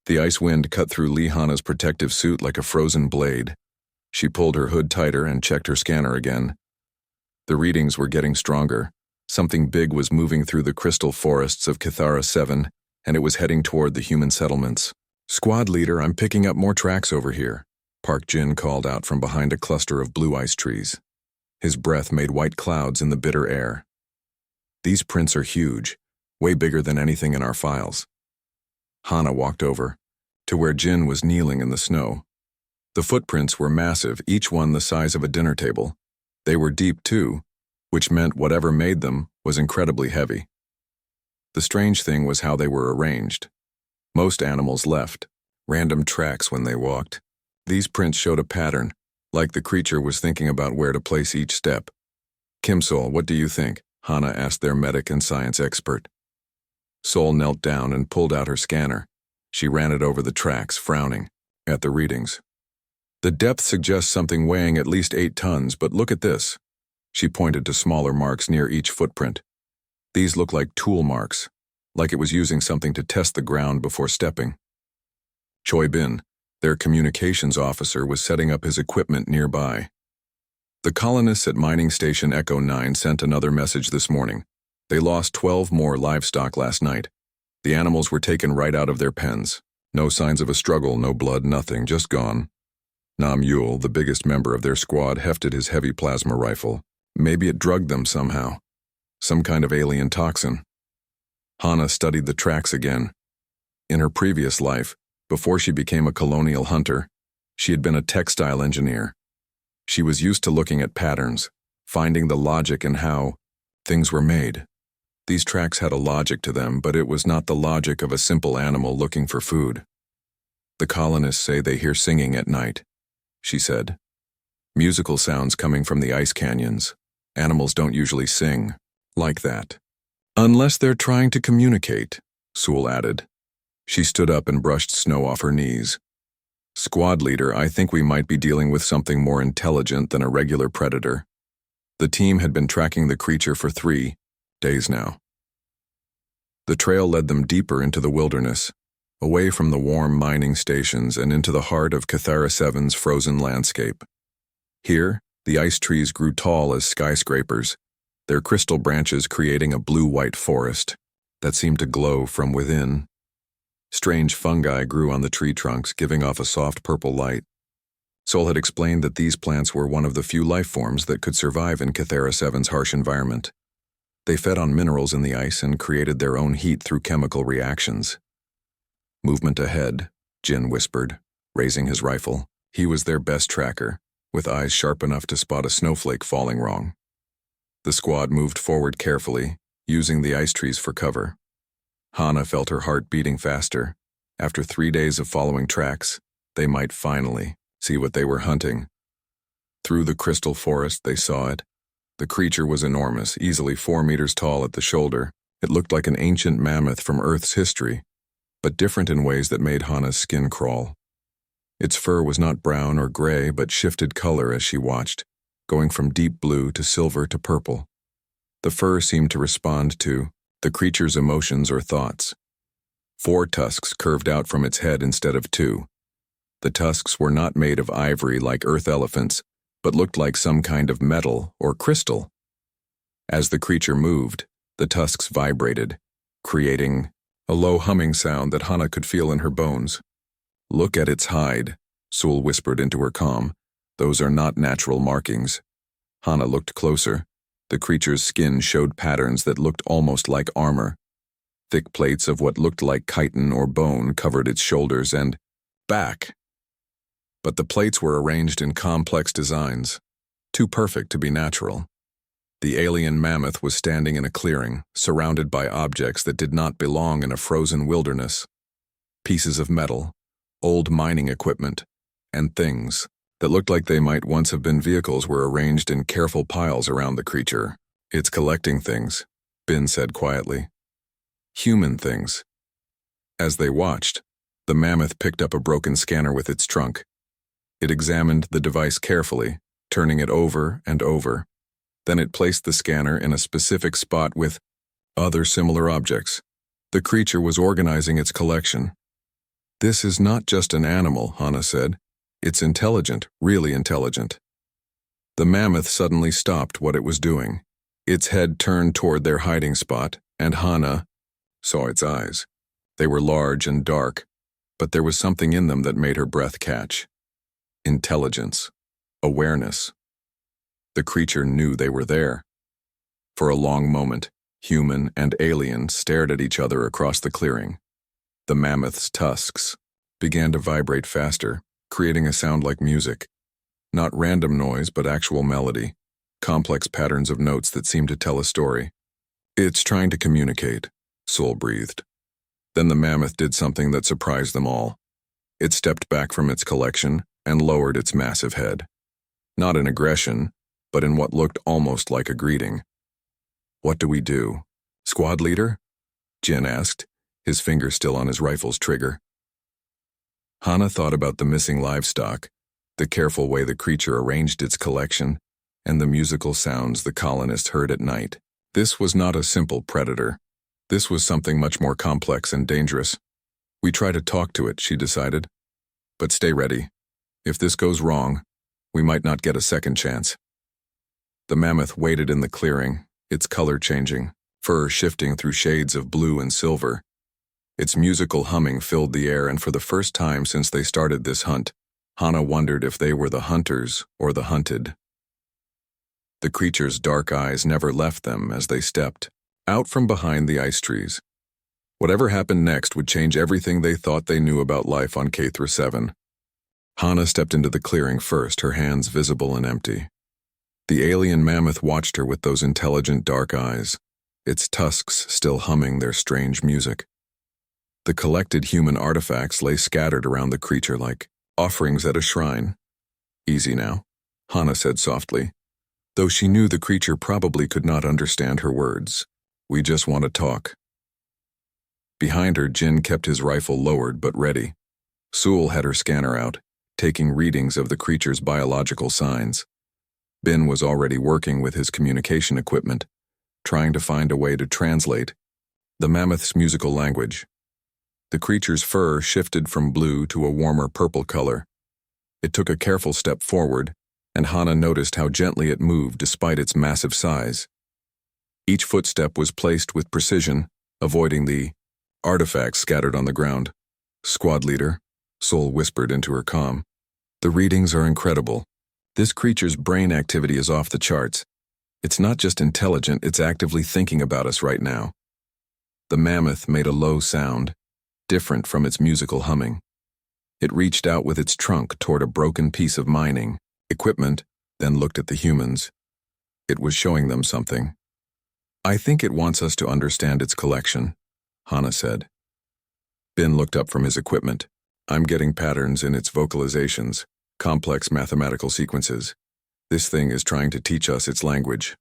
The ice wind cut through Lihana's protective suit like a frozen blade. She pulled her hood tighter and checked her scanner again. The readings were getting stronger. Something big was moving through the crystal forests of Cathara 7, and it was heading toward the human settlements. "Squad leader, I'm picking up more tracks over here," Park Jin called out from behind a cluster of blue ice trees. His breath made white clouds in the bitter air. "These prints are huge, way bigger than anything in our files." Hana walked over to where Jin was kneeling in the snow. The footprints were massive, each one the size of a dinner table. They were deep too, which meant whatever made them was incredibly heavy. The strange thing was how they were arranged. Most animals left random tracks when they walked. These prints showed a pattern, like the creature was thinking about where to place each step. "Kim Sol, what do you think?" Hana asked their medic and science expert. Sol knelt down and pulled out her scanner. She ran it over the tracks, frowning at the readings. "The depth suggests something weighing at least 8 tons, but look at this." She pointed to smaller marks near each footprint. "These look like tool marks, like it was using something to test the ground before stepping." Choi Bin, their communications officer, was setting up his equipment nearby. "The colonists at Mining Station Echo 9 sent another message this morning. They lost 12 more livestock last night. The animals were taken right out of their pens. No signs of a struggle, no blood, nothing, just gone." Nam Yul, the biggest member of their squad, hefted his heavy plasma rifle. "Maybe it drugged them somehow. Some kind of alien toxin." Hana studied the tracks again. In her previous life, before she became a colonial hunter, she had been a textile engineer. She was used to looking at patterns, finding the logic in how things were made. These tracks had a logic to them, but it was not the logic of a simple animal looking for food. "The colonists say they hear singing at night," she said. "Musical sounds coming from the ice canyons. Animals don't usually sing like that. Unless they're trying to communicate," Sewell added. She stood up and brushed snow off her knees. "Squad leader, I think we might be dealing with something more intelligent than a regular predator." The team had been tracking the creature for 3 days now. The trail led them deeper into the wilderness, away from the warm mining stations and into the heart of Cathara 7's frozen landscape. Here, the ice trees grew tall as skyscrapers, their crystal branches creating a blue-white forest that seemed to glow from within. Strange fungi grew on the tree trunks, giving off a soft purple light. Sol had explained that these plants were one of the few life forms that could survive in Cathara 7's harsh environment. They fed on minerals in the ice and created their own heat through chemical reactions. "Movement ahead," Jin whispered, raising his rifle. He was their best tracker, with eyes sharp enough to spot a snowflake falling wrong. The squad moved forward carefully, using the ice trees for cover. Hana felt her heart beating faster. After 3 days of following tracks, they might finally see what they were hunting. Through the crystal forest, they saw it. The creature was enormous, easily 4 meters tall at the shoulder. It looked like an ancient mammoth from Earth's history, but different in ways that made Hana's skin crawl. Its fur was not brown or gray, but shifted color as she watched, going from deep blue to silver to purple. The fur seemed to respond to the creature's emotions or thoughts. 4 tusks curved out from its head instead of 2. The tusks were not made of ivory like earth elephants, but looked like some kind of metal or crystal. As the creature moved, the tusks vibrated, creating a low humming sound that Hana could feel in her bones. "Look at its hide," Sewell whispered into her comm. "Those are not natural markings." Hana looked closer. The creature's skin showed patterns that looked almost like armor. Thick plates of what looked like chitin or bone covered its shoulders and back. But the plates were arranged in complex designs, too perfect to be natural. The alien mammoth was standing in a clearing, surrounded by objects that did not belong in a frozen wilderness. Pieces of metal, old mining equipment, and things that looked like they might once have been vehicles were arranged in careful piles around the creature. "It's collecting things," Bin said quietly. "Human things." As they watched, the mammoth picked up a broken scanner with its trunk. It examined the device carefully, turning it over and over. Then it placed the scanner in a specific spot with other similar objects. The creature was organizing its collection. This is not just an animal, Hana said. It's intelligent, really intelligent. The mammoth suddenly stopped what it was doing. Its head turned toward their hiding spot, and Hana saw its eyes. They were large and dark, but there was something in them that made her breath catch. Intelligence. Awareness. The creature knew they were there. For a long moment, human and alien stared at each other across the clearing. The mammoth's tusks began to vibrate faster, creating a sound like music. Not random noise, but actual melody. Complex patterns of notes that seemed to tell a story. It's trying to communicate, Soul breathed. Then the mammoth did something that surprised them all. It stepped back from its collection and lowered its massive head. Not in aggression, but in what looked almost like a greeting. What do we do? Squad leader? Jin asked, his finger still on his rifle's trigger. Hana thought about the missing livestock, the careful way the creature arranged its collection, and the musical sounds the colonists heard at night. This was not a simple predator. This was something much more complex and dangerous. We try to talk to it, she decided. But stay ready. If this goes wrong, we might not get a second chance. The mammoth waited in the clearing, its color changing, fur shifting through shades of blue and silver. Its musical humming filled the air, and for the first time since they started this hunt, Hana wondered if they were the hunters or the hunted. The creature's dark eyes never left them as they stepped out from behind the ice trees. Whatever happened next would change everything they thought they knew about life on K-7. Hana stepped into the clearing first, her hands visible and empty. The alien mammoth watched her with those intelligent dark eyes, its tusks still humming their strange music. The collected human artifacts lay scattered around the creature like offerings at a shrine. Easy now, Hana said softly, though she knew the creature probably could not understand her words. We just want to talk. Behind her, Jin kept his rifle lowered but ready. Sool had her scanner out, taking readings of the creature's biological signs. Bin was already working with his communication equipment, trying to find a way to translate the mammoth's musical language. The creature's fur shifted from blue to a warmer purple color. It took a careful step forward, and Hana noticed how gently it moved despite its massive size. Each footstep was placed with precision, avoiding the artifacts scattered on the ground. Squad leader, Soul whispered into her comm. The readings are incredible. This creature's brain activity is off the charts. It's not just intelligent, it's actively thinking about us right now. The mammoth made a low sound, different from its musical humming. It reached out with its trunk toward a broken piece of mining equipment, then looked at the humans. It was showing them something. I think it wants us to understand its collection, Hana said. Bin looked up from his equipment. I'm getting patterns in its vocalizations, complex mathematical sequences. This thing is trying to teach us its language.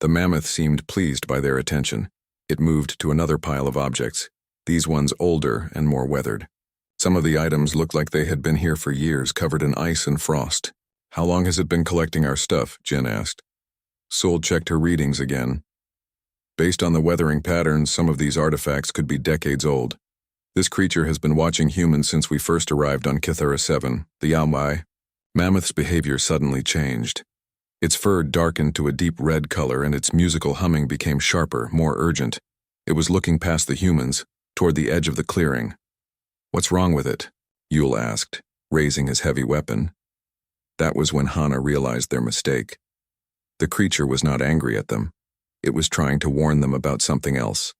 The mammoth seemed pleased by their attention. It moved to another pile of objects, these ones older and more weathered. Some of the items looked like they had been here for years, covered in ice and frost. How long has it been collecting our stuff? Jin asked. Soul checked her readings again. Based on the weathering patterns, some of these artifacts could be decades old. This creature has been watching humans since we first arrived on K-7, the HFY. Mammoth's behavior suddenly changed. Its fur darkened to a deep red color and its musical humming became sharper, more urgent. It was looking past the humans, toward the edge of the clearing. What's wrong with it? Yule asked, raising his heavy weapon. That was when Hana realized their mistake. The creature was not angry at them. It was trying to warn them about something else.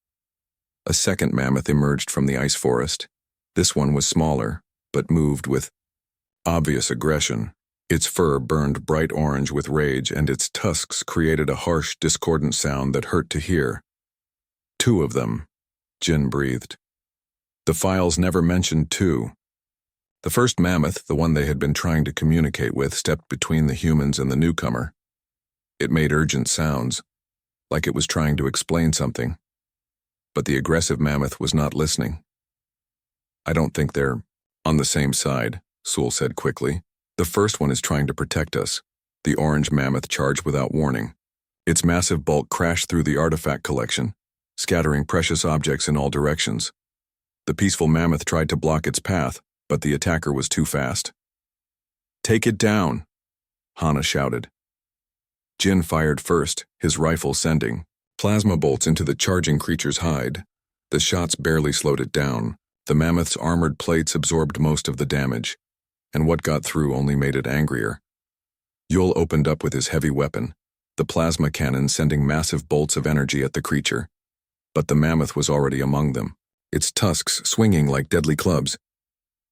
A second mammoth emerged from the ice forest. This one was smaller, but moved with obvious aggression. Its fur burned bright orange with rage, and its tusks created a harsh, discordant sound that hurt to hear. 2 of them, Jin breathed. The files never mentioned 2. The first mammoth, the one they had been trying to communicate with, stepped between the humans and the newcomer. It made urgent sounds, like it was trying to explain something. But the aggressive mammoth was not listening. I don't think they're on the same side, Sool said quickly. The first one is trying to protect us. The orange mammoth charged without warning. Its massive bulk crashed through the artifact collection, scattering precious objects in all directions. The peaceful mammoth tried to block its path, but the attacker was too fast. "Take it down," Hana shouted. Jin fired first, his rifle sending plasma bolts into the charging creature's hide. The shots barely slowed it down. The mammoth's armored plates absorbed most of the damage, and what got through only made it angrier. Yul opened up with his heavy weapon, the plasma cannon sending massive bolts of energy at the creature. But the mammoth was already among them, its tusks swinging like deadly clubs.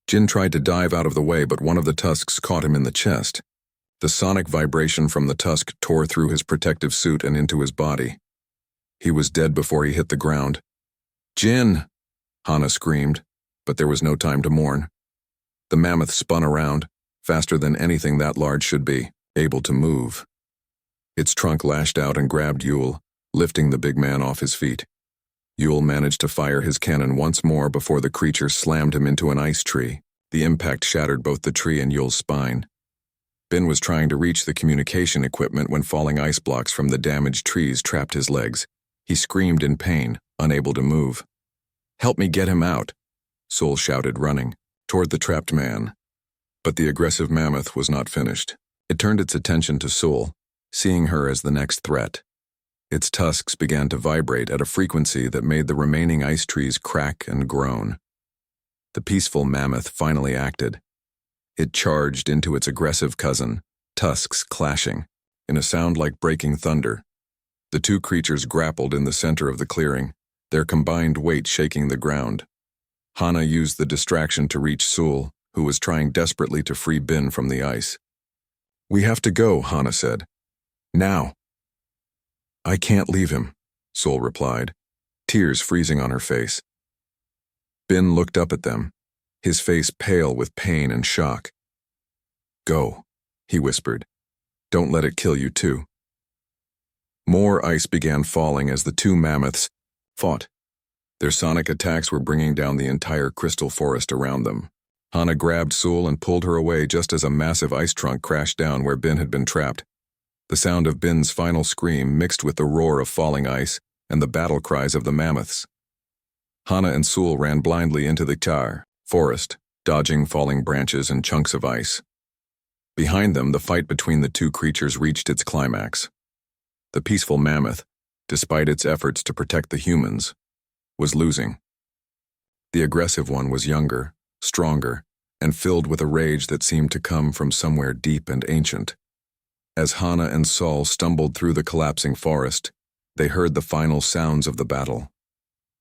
Jin tried to dive out of the way, but one of the tusks caught him in the chest. The sonic vibration from the tusk tore through his protective suit and into his body. He was dead before he hit the ground. "Jin!" Hana screamed, but there was no time to mourn. The mammoth spun around, faster than anything that large should be, able to move. Its trunk lashed out and grabbed Yul, lifting the big man off his feet. Yul managed to fire his cannon once more before the creature slammed him into an ice tree. The impact shattered both the tree and Yul's spine. Ben was trying to reach the communication equipment when falling ice blocks from the damaged trees trapped his legs. He screamed in pain, unable to move. "Help me get him out," Sol shouted, running toward the trapped man. But the aggressive mammoth was not finished. It turned its attention to Sol, seeing her as the next threat. Its tusks began to vibrate at a frequency that made the remaining ice trees crack and groan. The peaceful mammoth finally acted. It charged into its aggressive cousin, tusks clashing, in a sound like breaking thunder. The two creatures grappled in the center of the clearing, their combined weight shaking the ground. Hana used the distraction to reach Sul, who was trying desperately to free Bin from the ice. "We have to go," Hana said. "Now." "I can't leave him," Sul replied, tears freezing on her face. Bin looked up at them, his face pale with pain and shock. "Go," he whispered. "Don't let it kill you too." More ice began falling as the two mammoths fought. Their sonic attacks were bringing down the entire crystal forest around them. Hana grabbed Sul and pulled her away just as a massive ice trunk crashed down where Bin had been trapped. The sound of Bin's final scream mixed with the roar of falling ice and the battle cries of the mammoths. Hana and Sul ran blindly into the forest, dodging falling branches and chunks of ice. Behind them, the fight between the two creatures reached its climax. The peaceful mammoth, despite its efforts to protect the humans, was losing. The aggressive one was younger, stronger, and filled with a rage that seemed to come from somewhere deep and ancient. As Hana and Sol stumbled through the collapsing forest, they heard the final sounds of the battle.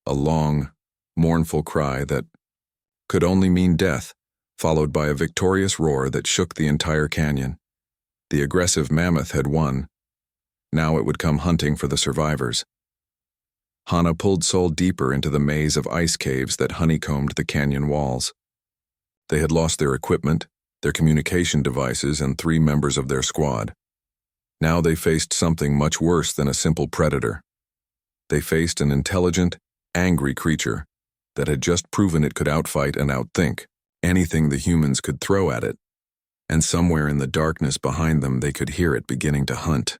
A long, mournful cry that could only mean death, followed by a victorious roar that shook the entire canyon. The aggressive mammoth had won. Now it would come hunting for the survivors. Hana pulled Sol deeper into the maze of ice caves that honeycombed the canyon walls. They had lost their equipment, their communication devices, and 3 members of their squad. Now they faced something much worse than a simple predator. They faced an intelligent, angry creature that had just proven it could outfight and outthink anything the humans could throw at it. And somewhere in the darkness behind them they could hear it beginning to hunt.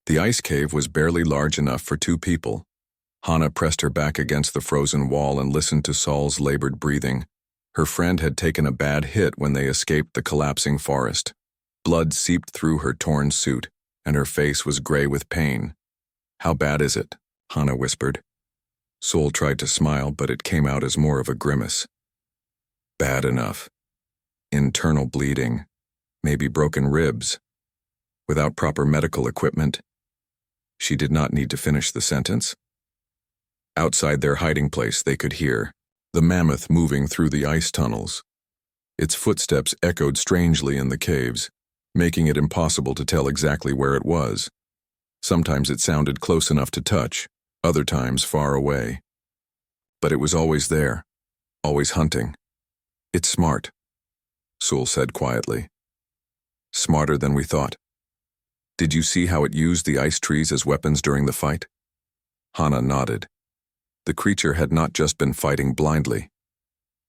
The ice cave was barely large enough for 2 people. Hana pressed her back against the frozen wall and listened to Sol's labored breathing. Her friend had taken a bad hit when they escaped the collapsing forest. Blood seeped through her torn suit, and her face was gray with pain. "How bad is it?" Hana whispered. Sol tried to smile, but it came out as more of a grimace. "Bad enough. Internal bleeding, maybe broken ribs. Without proper medical equipment." She did not need to finish the sentence. Outside their hiding place, they could hear the mammoth moving through the ice tunnels. Its footsteps echoed strangely in the caves, making it impossible to tell exactly where it was. Sometimes it sounded close enough to touch, other times far away. But it was always there, always hunting. "It's smart," Sul said quietly. "Smarter than we thought. Did you see how it used the ice trees as weapons during the fight?" Hana nodded. The creature had not just been fighting blindly.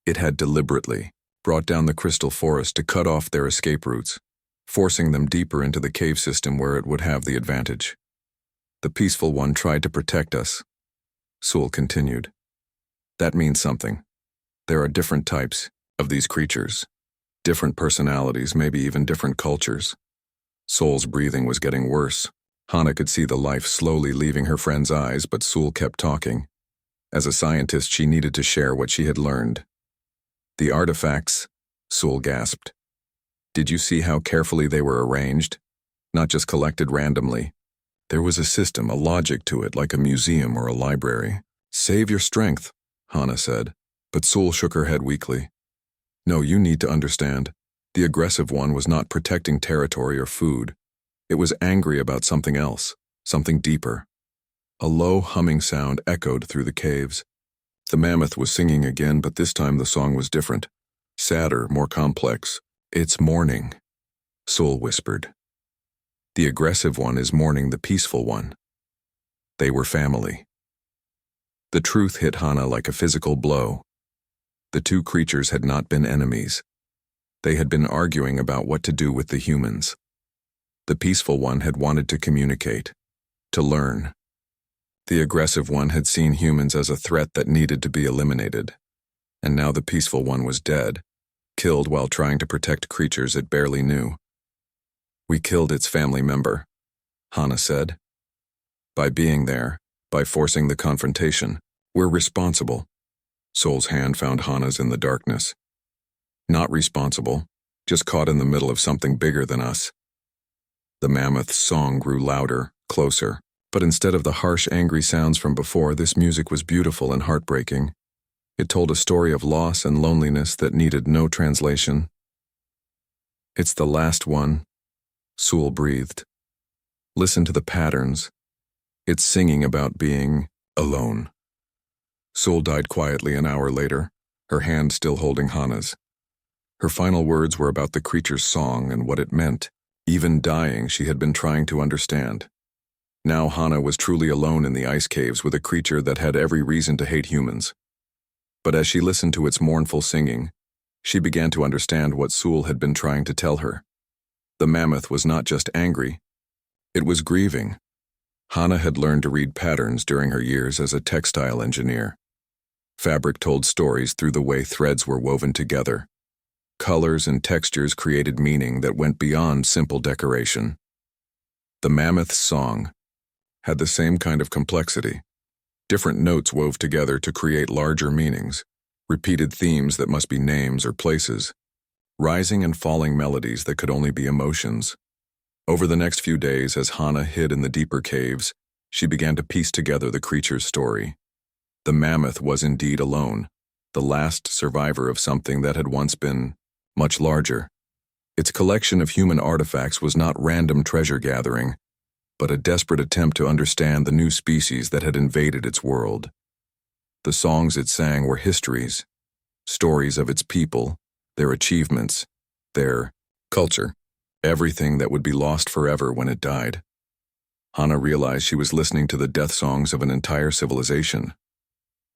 It had deliberately brought down the crystal forest to cut off their escape routes, forcing them deeper into the cave system where it would have the advantage. "The peaceful one tried to protect us," Sul continued. That means something. There are different types of these creatures. Different personalities, maybe even different cultures. Sol's breathing was getting worse. Hana could see the life slowly leaving her friend's eyes, but Sul kept talking. As a scientist, she needed to share what she had learned. The artifacts, Sul gasped. Did you see how carefully they were arranged? Not just collected randomly. There was a system, a logic to it, like a museum or a library. Save your strength, Hana said, but Sul shook her head weakly. No, you need to understand. The aggressive one was not protecting territory or food. It was angry about something else, something deeper. A low humming sound echoed through the caves. The mammoth was singing again, but this time the song was different. Sadder, more complex. It's mourning, Sul whispered. The aggressive one is mourning the peaceful one. They were family. The truth hit Hana like a physical blow. The two creatures had not been enemies. They had been arguing about what to do with the humans. The peaceful one had wanted to communicate, to learn. The aggressive one had seen humans as a threat that needed to be eliminated. And now the peaceful one was dead, killed while trying to protect creatures it barely knew. We killed its family member, Hana said. By being there, by forcing the confrontation, we're responsible. Sol's hand found Hana's in the darkness. Not responsible, just caught in the middle of something bigger than us. The mammoth's song grew louder, closer, but instead of the harsh, angry sounds from before, this music was beautiful and heartbreaking. It told a story of loss and loneliness that needed no translation. It's the last one, Sul breathed. Listen to the patterns. It's singing about being alone. Sul died quietly an hour later, her hand still holding Hana's. Her final words were about the creature's song and what it meant. Even dying, she had been trying to understand. Now Hana was truly alone in the ice caves with a creature that had every reason to hate humans. But as she listened to its mournful singing, she began to understand what Sul had been trying to tell her. The mammoth was not just angry, it was grieving. Hana had learned to read patterns during her years as a textile engineer. Fabric told stories through the way threads were woven together. Colors and textures created meaning that went beyond simple decoration. The mammoth's song had the same kind of complexity. Different notes wove together to create larger meanings, repeated themes that must be names or places, rising and falling melodies that could only be emotions. Over the next few days, as Hana hid in the deeper caves, she began to piece together the creature's story. The mammoth was indeed alone, the last survivor of something that had once been much larger. Its collection of human artifacts was not random treasure gathering, but a desperate attempt to understand the new species that had invaded its world. The songs it sang were histories, stories of its people, their achievements, their culture, everything that would be lost forever when it died. Hana realized she was listening to the death songs of an entire civilization.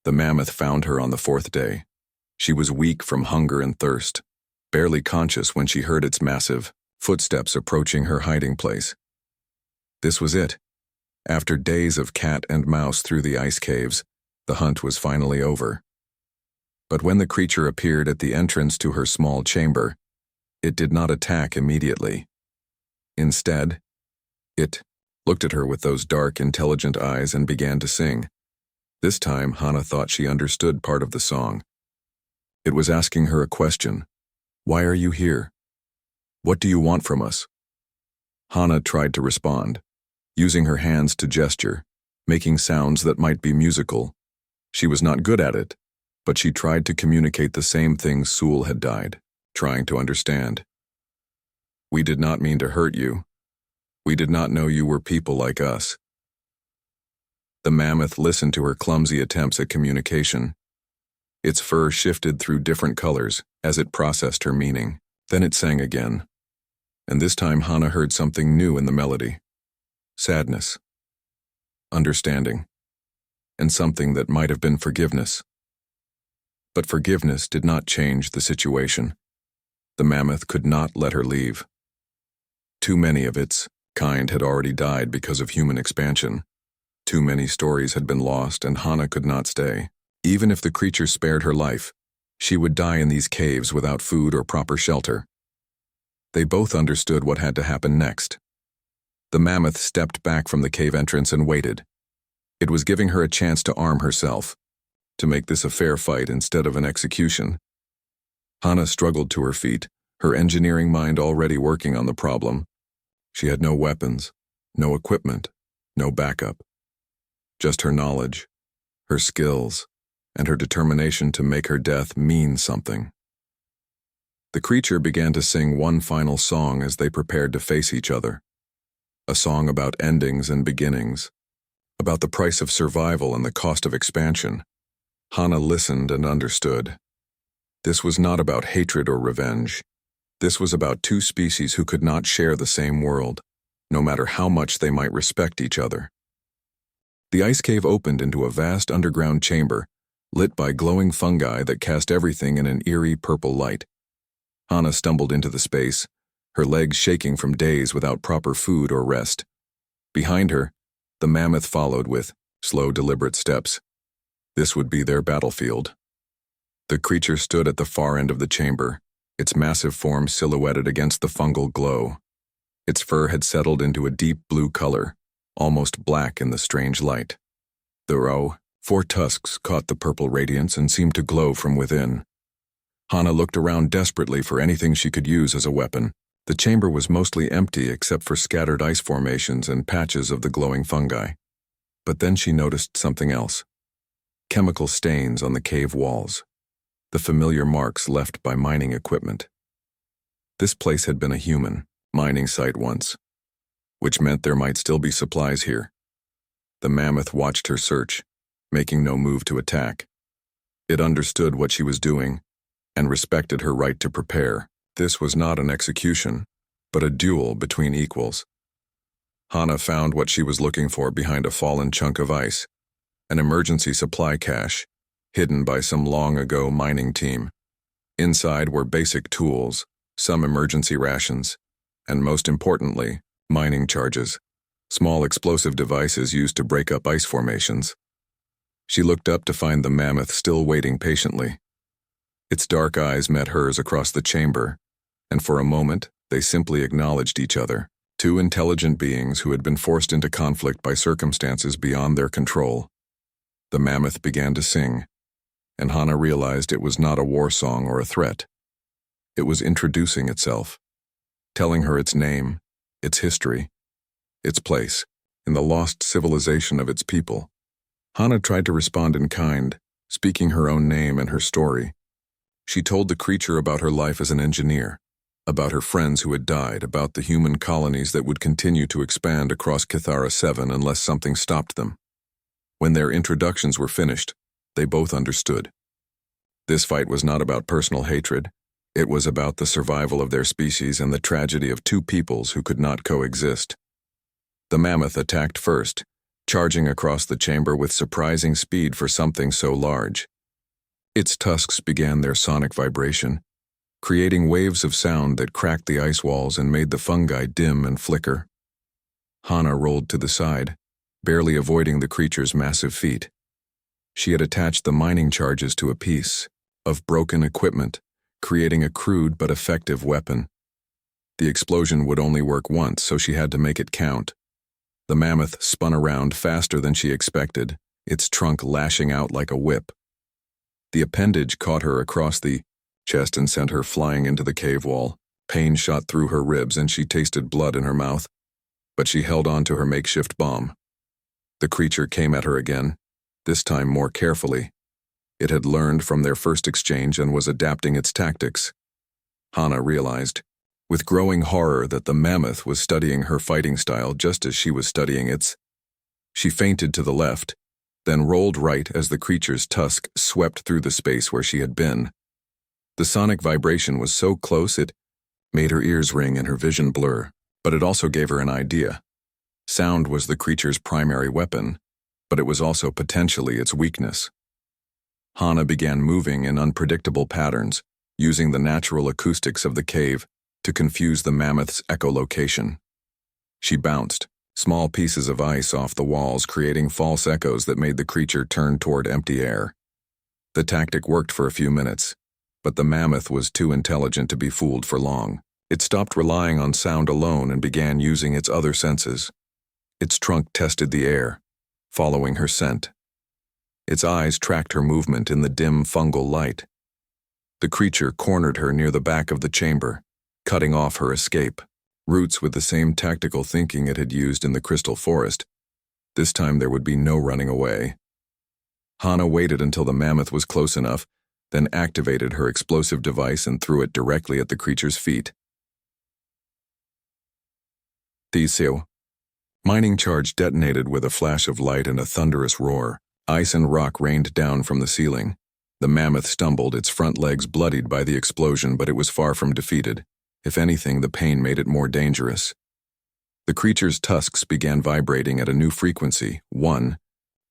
The mammoth found her on the fourth day. She was weak from hunger and thirst, barely conscious when she heard its massive footsteps approaching her hiding place. This was it. After days of cat and mouse through the ice caves, the hunt was finally over. But when the creature appeared at the entrance to her small chamber, it did not attack immediately. Instead, it looked at her with those dark, intelligent eyes and began to sing. This time, Hana thought she understood part of the song. It was asking her a question. Why are you here? What do you want from us? Hana tried to respond, using her hands to gesture, making sounds that might be musical. She was not good at it, but she tried to communicate the same things Sul had died, trying to understand. We did not mean to hurt you. We did not know you were people like us. The mammoth listened to her clumsy attempts at communication. Its fur shifted through different colors as it processed her meaning. Then it sang again. And this time Hana heard something new in the melody. Sadness. Understanding. And something that might have been forgiveness. But forgiveness did not change the situation. The mammoth could not let her leave. Too many of its kind had already died because of human expansion. Too many stories had been lost, and Hana could not stay. Even if the creature spared her life, she would die in these caves without food or proper shelter. They both understood what had to happen next. The mammoth stepped back from the cave entrance and waited. It was giving her a chance to arm herself, to make this a fair fight instead of an execution. Hana struggled to her feet, her engineering mind already working on the problem. She had no weapons, no equipment, no backup. Just her knowledge, her skills, and her determination to make her death mean something. The creature began to sing one final song as they prepared to face each other. A song about endings and beginnings, about the price of survival and the cost of expansion. Hana listened and understood. This was not about hatred or revenge. This was about two species who could not share the same world, no matter how much they might respect each other. The ice cave opened into a vast underground chamber, lit by glowing fungi that cast everything in an eerie purple light. Hana stumbled into the space, her legs shaking from days without proper food or rest. Behind her, the mammoth followed with slow, deliberate steps. This would be their battlefield. The creature stood at the far end of the chamber, its massive form silhouetted against the fungal glow. Its fur had settled into a deep blue color, almost black in the strange light. The four tusks caught the purple radiance and seemed to glow from within. Hana looked around desperately for anything she could use as a weapon. The chamber was mostly empty except for scattered ice formations and patches of the glowing fungi. But then she noticed something else. Chemical stains on the cave walls. The familiar marks left by mining equipment. This place had been a human mining site once, which meant there might still be supplies here. The mammoth watched her search, making no move to attack. It understood what she was doing and respected her right to prepare. This was not an execution, but a duel between equals. Hana found what she was looking for behind a fallen chunk of ice, an emergency supply cache, hidden by some long-ago mining team. Inside were basic tools, some emergency rations, and most importantly, mining charges, small explosive devices used to break up ice formations. She looked up to find the mammoth still waiting patiently. Its dark eyes met hers across the chamber, and for a moment, they simply acknowledged each other, two intelligent beings who had been forced into conflict by circumstances beyond their control. The mammoth began to sing, and Hana realized it was not a war song or a threat. It was introducing itself, telling her its name, its history, its place in the lost civilization of its people. Hana tried to respond in kind, speaking her own name and her story. She told the creature about her life as an engineer, about her friends who had died, about the human colonies that would continue to expand across Kithara 7 unless something stopped them. When their introductions were finished, they both understood. This fight was not about personal hatred. It was about the survival of their species and the tragedy of two peoples who could not coexist. The mammoth attacked first, charging across the chamber with surprising speed for something so large. Its tusks began their sonic vibration, creating waves of sound that cracked the ice walls and made the fungi dim and flicker. Hana rolled to the side, barely avoiding the creature's massive feet. She had attached the mining charges to a piece of broken equipment, creating a crude but effective weapon. The explosion would only work once, so she had to make it count. The mammoth spun around faster than she expected, its trunk lashing out like a whip. The appendage caught her across the chest and sent her flying into the cave wall. Pain shot through her ribs and she tasted blood in her mouth, but she held on to her makeshift bomb. The creature came at her again, this time more carefully. It had learned from their first exchange and was adapting its tactics. Hana realized, with growing horror, that the mammoth was studying her fighting style just as she was studying its. She feinted to the left, then rolled right as the creature's tusk swept through the space where she had been. The sonic vibration was so close it made her ears ring and her vision blur, but it also gave her an idea. Sound was the creature's primary weapon, but it was also potentially its weakness. Hana began moving in unpredictable patterns, using the natural acoustics of the cave to confuse the mammoth's echolocation. She bounced, small pieces of ice off the walls creating false echoes that made the creature turn toward empty air. The tactic worked for a few minutes, but the mammoth was too intelligent to be fooled for long. It stopped relying on sound alone and began using its other senses. Its trunk tested the air, following her scent. Its eyes tracked her movement in the dim fungal light. The creature cornered her near the back of the chamber, cutting off her escape. Roots with the same tactical thinking it had used in the crystal forest. This time there would be no running away. Hana waited until the mammoth was close enough, then activated her explosive device and threw it directly at the creature's feet. Tiseu. Mining charge detonated with a flash of light and a thunderous roar. Ice and rock rained down from the ceiling. The mammoth stumbled, its front legs bloodied by the explosion, but it was far from defeated. If anything, the pain made it more dangerous. The creature's tusks began vibrating at a new frequency, 1,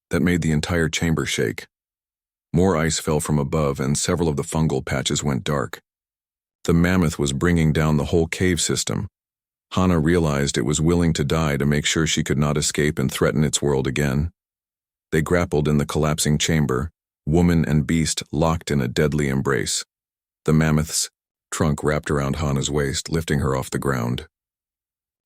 that made the entire chamber shake. More ice fell from above, and several of the fungal patches went dark. The mammoth was bringing down the whole cave system. Hana realized it was willing to die to make sure she could not escape and threaten its world again. They grappled in the collapsing chamber, woman and beast locked in a deadly embrace. The mammoth's trunk wrapped around Hana's waist, lifting her off the ground.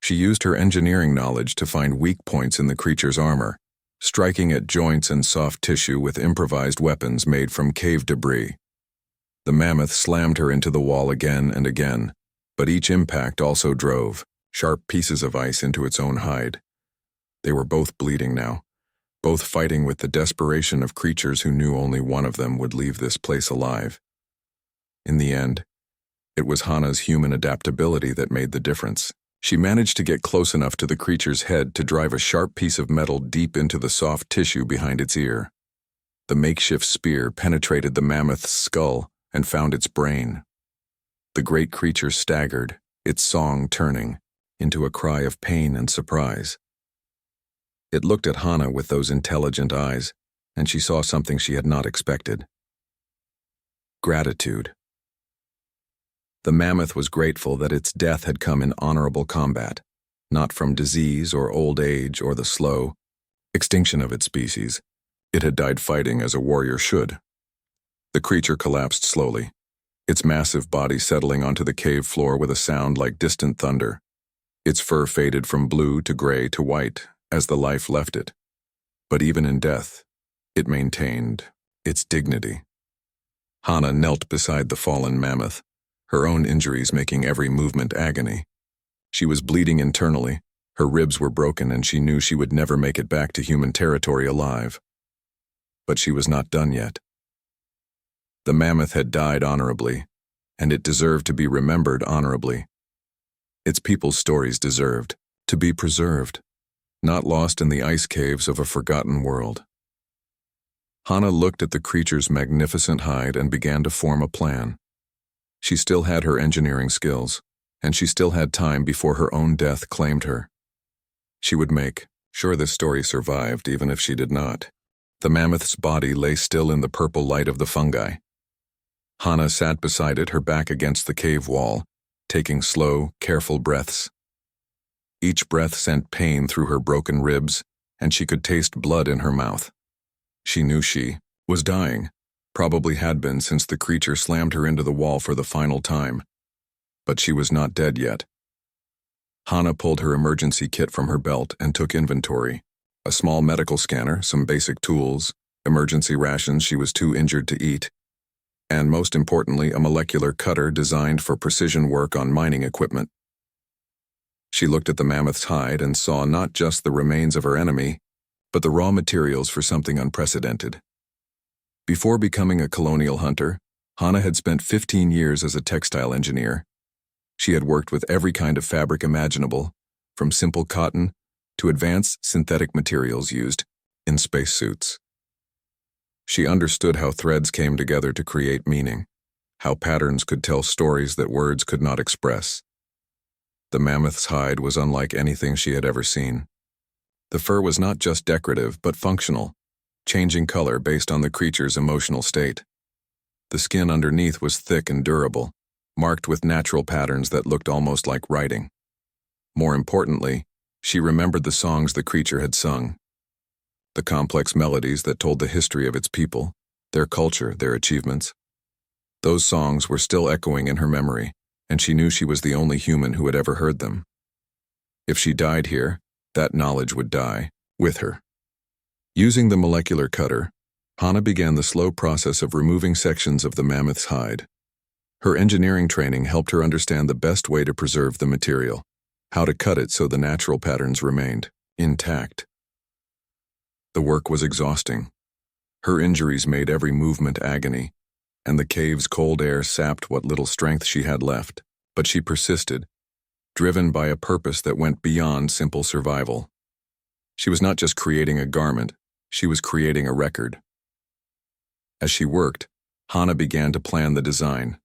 She used her engineering knowledge to find weak points in the creature's armor, striking at joints and soft tissue with improvised weapons made from cave debris. The mammoth slammed her into the wall again and again, but each impact also drove sharp pieces of ice into its own hide. They were both bleeding now, both fighting with the desperation of creatures who knew only one of them would leave this place alive. In the end, it was Hana's human adaptability that made the difference. She managed to get close enough to the creature's head to drive a sharp piece of metal deep into the soft tissue behind its ear. The makeshift spear penetrated the mammoth's skull and found its brain. The great creature staggered, its song turning into a cry of pain and surprise. It looked at Hana with those intelligent eyes, and she saw something she had not expected. Gratitude. The mammoth was grateful that its death had come in honorable combat, not from disease or old age or the slow extinction of its species. It had died fighting as a warrior should. The creature collapsed slowly, its massive body settling onto the cave floor with a sound like distant thunder. Its fur faded from blue to gray to white as the life left it. But even in death, it maintained its dignity. Hana knelt beside the fallen mammoth, her own injuries making every movement agony. She was bleeding internally, her ribs were broken, and she knew she would never make it back to human territory alive. But she was not done yet. The mammoth had died honorably, and it deserved to be remembered honorably. Its people's stories deserved to be preserved, not lost in the ice caves of a forgotten world. Hana looked at the creature's magnificent hide and began to form a plan. She still had her engineering skills, and she still had time before her own death claimed her. She would make sure this story survived even if she did not. The mammoth's body lay still in the purple light of the fungi. Hana sat beside it, her back against the cave wall, taking slow, careful breaths. Each breath sent pain through her broken ribs, and she could taste blood in her mouth. She knew she was dying, probably had been since the creature slammed her into the wall for the final time. But she was not dead yet. Hana pulled her emergency kit from her belt and took inventory. A small medical scanner, some basic tools, emergency rations she was too injured to eat, and most importantly, a molecular cutter designed for precision work on mining equipment. She looked at the mammoth's hide and saw not just the remains of her enemy, but the raw materials for something unprecedented. Before becoming a colonial hunter, Hana had spent 15 years as a textile engineer. She had worked with every kind of fabric imaginable, from simple cotton to advanced synthetic materials used in spacesuits. She understood how threads came together to create meaning, how patterns could tell stories that words could not express. The mammoth's hide was unlike anything she had ever seen. The fur was not just decorative but functional, changing color based on the creature's emotional state. The skin underneath was thick and durable, marked with natural patterns that looked almost like writing. More importantly, she remembered the songs the creature had sung, the complex melodies that told the history of its people, their culture, their achievements. Those songs were still echoing in her memory, and she knew she was the only human who had ever heard them. If she died here, that knowledge would die with her. Using the molecular cutter, Hannah began the slow process of removing sections of the mammoth's hide. Her engineering training helped her understand the best way to preserve the material, how to cut it so the natural patterns remained intact. The work was exhausting. Her injuries made every movement agony, and the cave's cold air sapped what little strength she had left. But she persisted, driven by a purpose that went beyond simple survival. She was not just creating a garment, she was creating a record. As she worked, Hannah began to plan the design.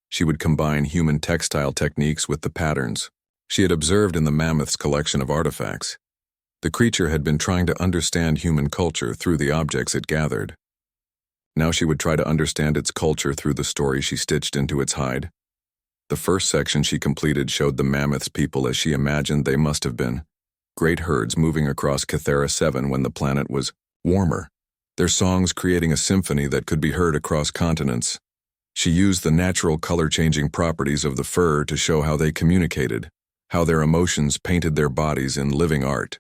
She would combine human textile techniques with the patterns she had observed in the mammoth's collection of artifacts. The creature had been trying to understand human culture through the objects it gathered. Now she would try to understand its culture through the story she stitched into its hide. The first section she completed showed the mammoth's people as she imagined they must have been. Great herds moving across Kythera 7 when the planet was warmer, their songs creating a symphony that could be heard across continents. She used the natural color-changing properties of the fur to show how they communicated, how their emotions painted their bodies in living art.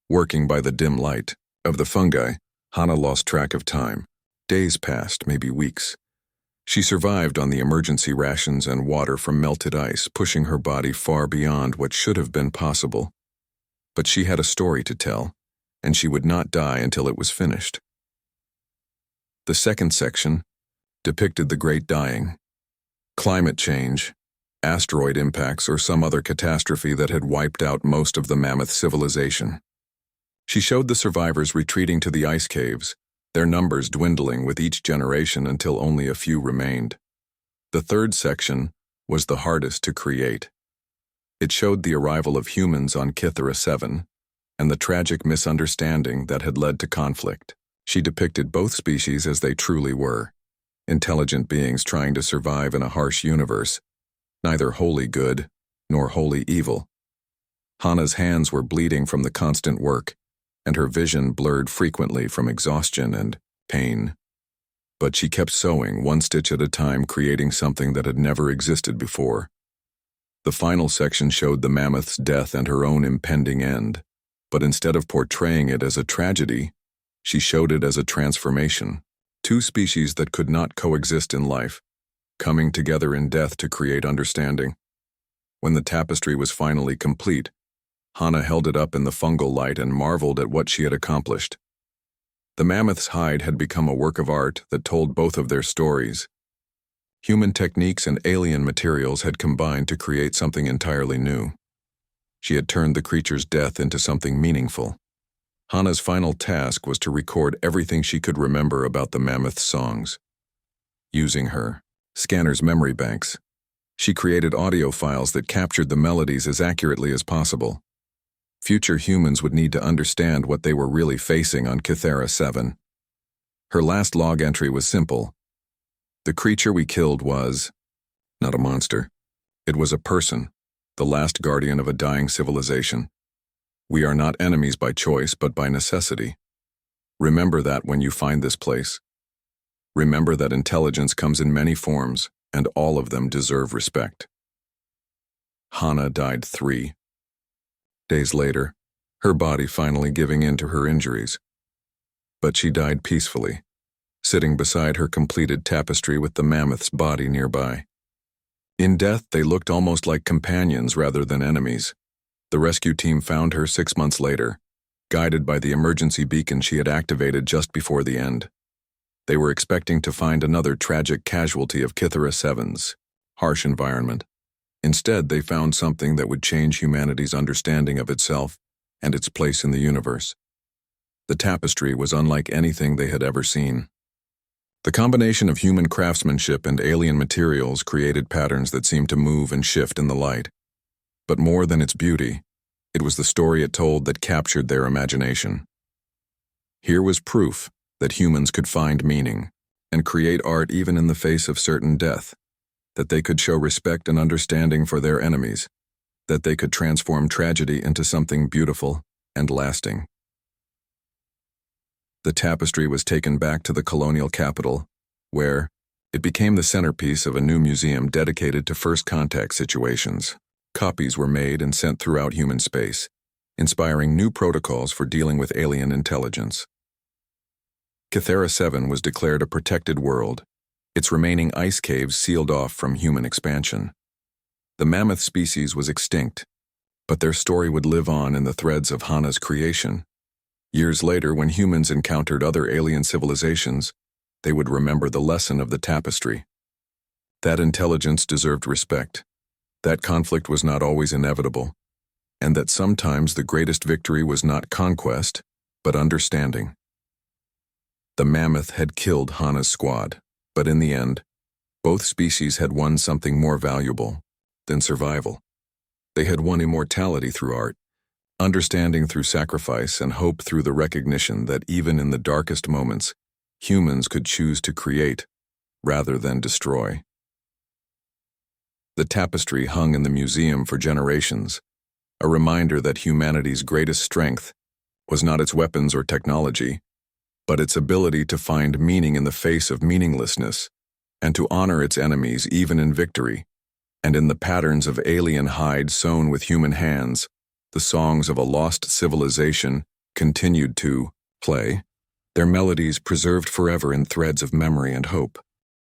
Working by the dim light of the fungi, Hannah lost track of time. Days passed, maybe weeks. She survived on the emergency rations and water from melted ice, pushing her body far beyond what should have been possible. But she had a story to tell, and she would not die until it was finished. The second section depicted the Great Dying. Climate change, asteroid impacts, or some other catastrophe that had wiped out most of the mammoth civilization. She showed the survivors retreating to the ice caves, their numbers dwindling with each generation until only a few remained. The third section was the hardest to create. It showed the arrival of humans on Kythera 7 and the tragic misunderstanding that had led to conflict. She depicted both species as they truly were, intelligent beings trying to survive in a harsh universe, neither wholly good nor wholly evil. Hannah's hands were bleeding from the constant work, and her vision blurred frequently from exhaustion and pain. But she kept sewing, one stitch at a time, creating something that had never existed before. The final section showed the mammoth's death and her own impending end, but instead of portraying it as a tragedy, she showed it as a transformation. Two species that could not coexist in life, coming together in death to create understanding. When the tapestry was finally complete, Hannah held it up in the fungal light and marveled at what she had accomplished. The mammoth's hide had become a work of art that told both of their stories. Human techniques and alien materials had combined to create something entirely new. She had turned the creature's death into something meaningful. Hannah's final task was to record everything she could remember about the mammoth's songs. Using her scanner's memory banks, she created audio files that captured the melodies as accurately as possible. Future humans would need to understand what they were really facing on Kythera 7. Her last log entry was simple. The creature we killed was not a monster. It was a person, the last guardian of a dying civilization. We are not enemies by choice, but by necessity. Remember that when you find this place. Remember that intelligence comes in many forms, and all of them deserve respect. Hannah died 3 days later, her body finally giving in to her injuries. But she died peacefully, sitting beside her completed tapestry with the mammoth's body nearby. In death, they looked almost like companions rather than enemies. The rescue team found her 6 months later, guided by the emergency beacon she had activated just before the end. They were expecting to find another tragic casualty of Kythera 7's harsh environment. Instead, they found something that would change humanity's understanding of itself and its place in the universe. The tapestry was unlike anything they had ever seen. The combination of human craftsmanship and alien materials created patterns that seemed to move and shift in the light. But more than its beauty, it was the story it told that captured their imagination. Here was proof that humans could find meaning and create art even in the face of certain death, that they could show respect and understanding for their enemies, that they could transform tragedy into something beautiful and lasting. The tapestry was taken back to the colonial capital where it became the centerpiece of a new museum dedicated to first contact situations. Copies were made and sent throughout human space, inspiring new protocols for dealing with alien intelligence. Kythera 7 was declared a protected world, its remaining ice caves sealed off from human expansion. The mammoth species was extinct, but their story would live on in the threads of Hana's creation. Years later, when humans encountered other alien civilizations, they would remember the lesson of the tapestry. That intelligence deserved respect, that conflict was not always inevitable, and that sometimes the greatest victory was not conquest, but understanding. The mammoth had killed Hana's squad, but in the end, both species had won something more valuable than survival. They had won immortality through art, understanding through sacrifice, and hope through the recognition that even in the darkest moments, humans could choose to create rather than destroy. The tapestry hung in the museum for generations, a reminder that humanity's greatest strength was not its weapons or technology, but its ability to find meaning in the face of meaninglessness, and to honor its enemies even in victory. And in the patterns of alien hide sewn with human hands, the songs of a lost civilization continued to play, their melodies preserved forever in threads of memory and hope.